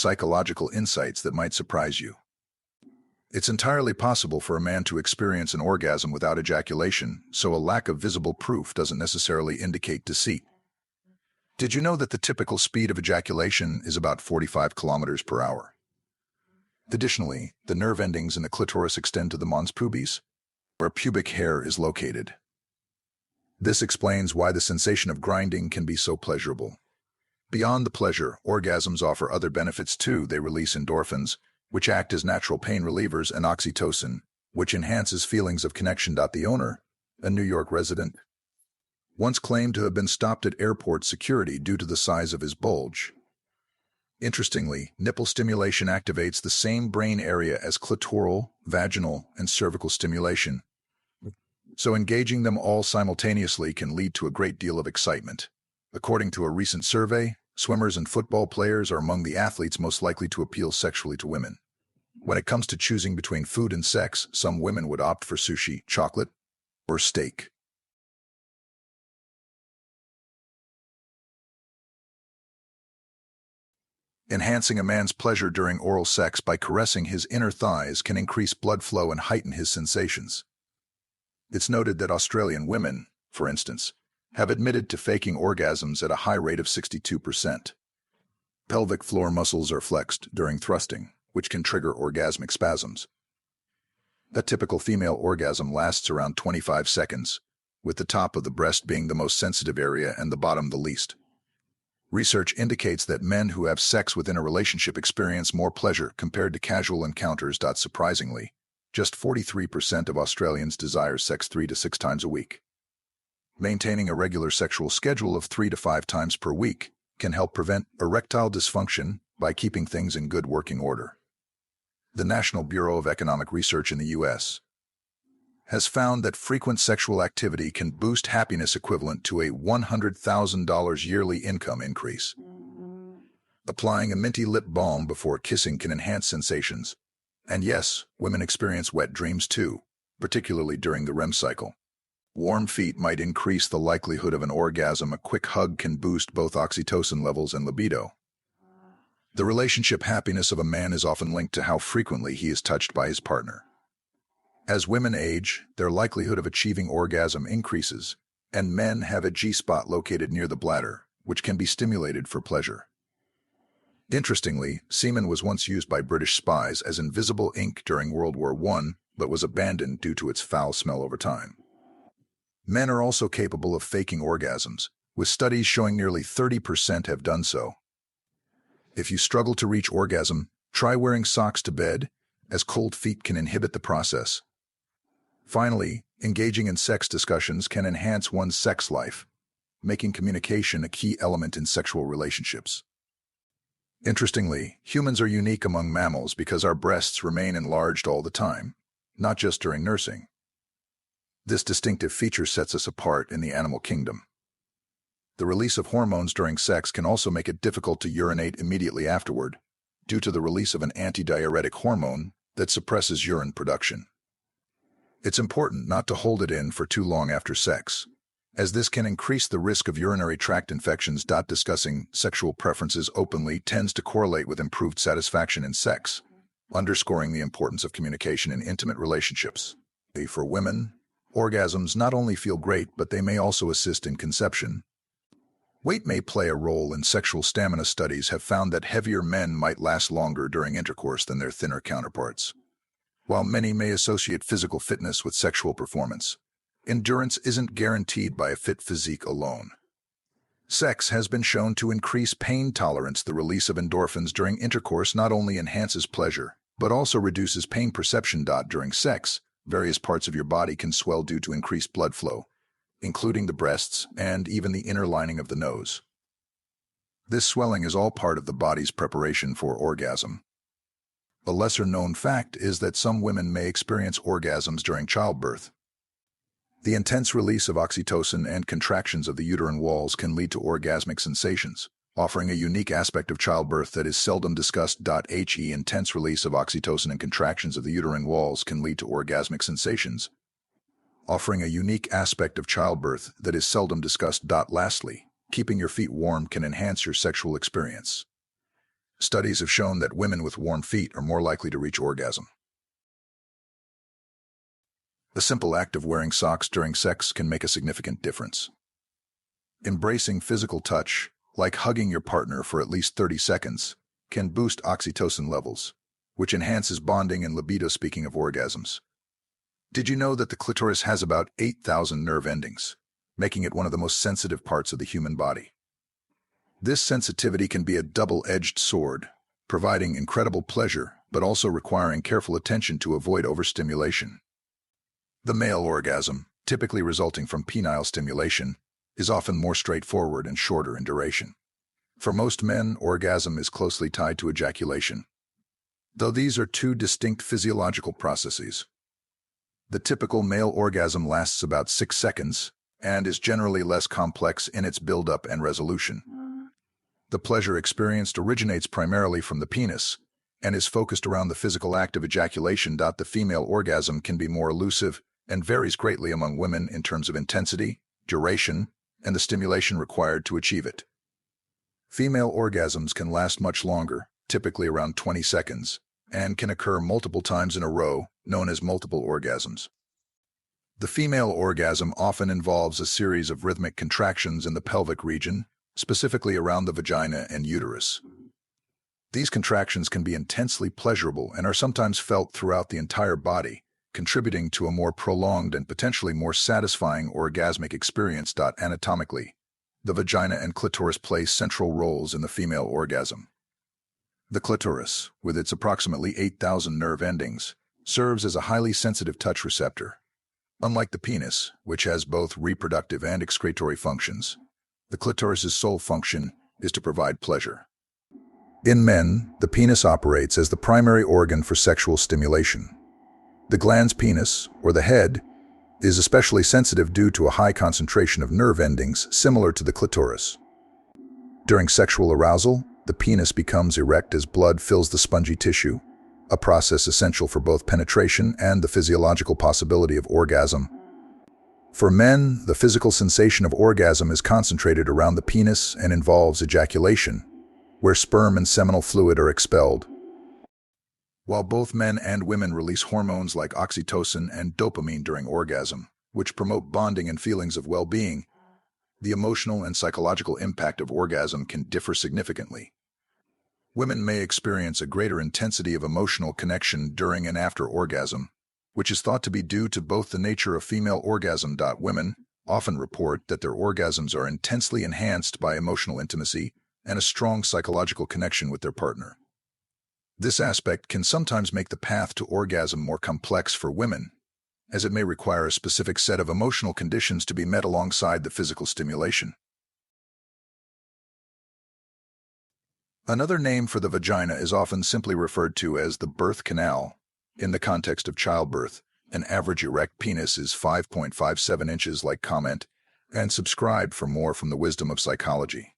psychological insights that might surprise you. It's entirely possible for a man to experience an orgasm without ejaculation, so a lack of visible proof doesn't necessarily indicate deceit. Did you know that the typical speed of ejaculation is about 45 kilometers per hour? Additionally, the nerve endings in the clitoris extend to the mons pubis, where pubic hair is located. This explains why the sensation of grinding can be so pleasurable. Beyond the pleasure, orgasms offer other benefits too. They release endorphins, which act as natural pain relievers, and oxytocin, which enhances feelings of connection. The owner, a New York resident, once claimed to have been stopped at airport security due to the size of his bulge. Interestingly, nipple stimulation activates the same brain area as clitoral, vaginal, and cervical stimulation, so engaging them all simultaneously can lead to a great deal of excitement. According to a recent survey, swimmers and football players are among the athletes most likely to appeal sexually to women. When it comes to choosing between food and sex, some women would opt for sushi, chocolate, or steak. Enhancing a man's pleasure during oral sex by caressing his inner thighs can increase blood flow and heighten his sensations. It's noted that Australian women, for instance, have admitted to faking orgasms at a high rate of 62%. Pelvic floor muscles are flexed during thrusting, which can trigger orgasmic spasms. A typical female orgasm lasts around 25 seconds, with the top of the breast being the most sensitive area and the bottom the least. Research indicates that men who have sex within a relationship experience more pleasure compared to casual encounters. Surprisingly, just 43% of Australians desire sex 3 to 6 times a week. Maintaining a regular sexual schedule of 3 to 5 times per week can help prevent erectile dysfunction by keeping things in good working order. The National Bureau of Economic Research in the U.S. has found that frequent sexual activity can boost happiness equivalent to a $100,000 yearly income increase. Applying a minty lip balm before kissing can enhance sensations. And yes, women experience wet dreams too, particularly during the REM cycle. Warm feet might increase the likelihood of an orgasm. A quick hug can boost both oxytocin levels and libido. The relationship happiness of a man is often linked to how frequently he is touched by his partner. As women age, their likelihood of achieving orgasm increases, and men have a G-spot located near the bladder, which can be stimulated for pleasure. Interestingly, semen was once used by British spies as invisible ink during World War I, but was abandoned due to its foul smell over time. Men are also capable of faking orgasms, with studies showing nearly 30% have done so. If you struggle to reach orgasm, try wearing socks to bed, as cold feet can inhibit the process. Finally, engaging in sex discussions can enhance one's sex life, making communication a key element in sexual relationships. Interestingly, humans are unique among mammals because our breasts remain enlarged all the time, not just during nursing. This distinctive feature sets us apart in the animal kingdom. The release of hormones during sex can also make it difficult to urinate immediately afterward, due to the release of an antidiuretic hormone that suppresses urine production. It's important not to hold it in for too long after sex, as this can increase the risk of urinary tract infections. Discussing sexual preferences openly tends to correlate with improved satisfaction in sex, underscoring the importance of communication in intimate relationships. For women, orgasms not only feel great, but they may also assist in conception. Weight may play a role in sexual stamina. Studies have found that heavier men might last longer during intercourse than their thinner counterparts. While many may associate physical fitness with sexual performance, endurance isn't guaranteed by a fit physique alone. Sex has been shown to increase pain tolerance. The release of endorphins during intercourse not only enhances pleasure, but also reduces pain perception. During sex, various parts of your body can swell due to increased blood flow, including the breasts and even the inner lining of the nose. This swelling is all part of the body's preparation for orgasm. A lesser-known fact is that some women may experience orgasms during childbirth. The intense release of oxytocin and contractions of the uterine walls can lead to orgasmic sensations, offering a unique aspect of childbirth that is seldom discussed. Intense release of oxytocin and contractions of the uterine walls can lead to orgasmic sensations, offering a unique aspect of childbirth that is seldom discussed. Lastly, keeping your feet warm can enhance your sexual experience. Studies have shown that women with warm feet are more likely to reach orgasm. The simple act of wearing socks during sex can make a significant difference. Embracing physical touch, like hugging your partner for at least 30 seconds, can boost oxytocin levels, which enhances bonding and libido. Speaking of orgasms, did you know that the clitoris has about 8,000 nerve endings, making it one of the most sensitive parts of the human body? This sensitivity can be a double-edged sword, providing incredible pleasure but also requiring careful attention to avoid overstimulation. The male orgasm, typically resulting from penile stimulation, is often more straightforward and shorter in duration. For most men, orgasm is closely tied to ejaculation, though these are two distinct physiological processes. The typical male orgasm lasts about 6 seconds and is generally less complex in its buildup and resolution. The pleasure experienced originates primarily from the penis and is focused around the physical act of ejaculation. The female orgasm can be more elusive and varies greatly among women in terms of intensity, duration, and the stimulation required to achieve it. Female orgasms can last much longer, typically around 20 seconds, and can occur multiple times in a row, known as multiple orgasms. The female orgasm often involves a series of rhythmic contractions in the pelvic region, specifically around the vagina and uterus. These contractions can be intensely pleasurable and are sometimes felt throughout the entire body, contributing to a more prolonged and potentially more satisfying orgasmic experience. Anatomically, the vagina and clitoris play central roles in the female orgasm. The clitoris, with its approximately 8,000 nerve endings, serves as a highly sensitive touch receptor. Unlike the penis, which has both reproductive and excretory functions, the clitoris's sole function is to provide pleasure. In men, the penis operates as the primary organ for sexual stimulation. The glans penis, or the head, is especially sensitive due to a high concentration of nerve endings similar to the clitoris. During sexual arousal, the penis becomes erect as blood fills the spongy tissue, a process essential for both penetration and the physiological possibility of orgasm. For men, the physical sensation of orgasm is concentrated around the penis and involves ejaculation, where sperm and seminal fluid are expelled. While both men and women release hormones like oxytocin and dopamine during orgasm, which promote bonding and feelings of well-being, the emotional and psychological impact of orgasm can differ significantly. Women may experience a greater intensity of emotional connection during and after orgasm, which is thought to be due to both the nature of female orgasm. Women often report that their orgasms are intensely enhanced by emotional intimacy and a strong psychological connection with their partner. This aspect can sometimes make the path to orgasm more complex for women, as it may require a specific set of emotional conditions to be met alongside the physical stimulation. Another name for the vagina is often simply referred to as the birth canal. In the context of childbirth, an average erect penis is 5.57 inches. Comment and subscribe for more from the wisdom of psychology.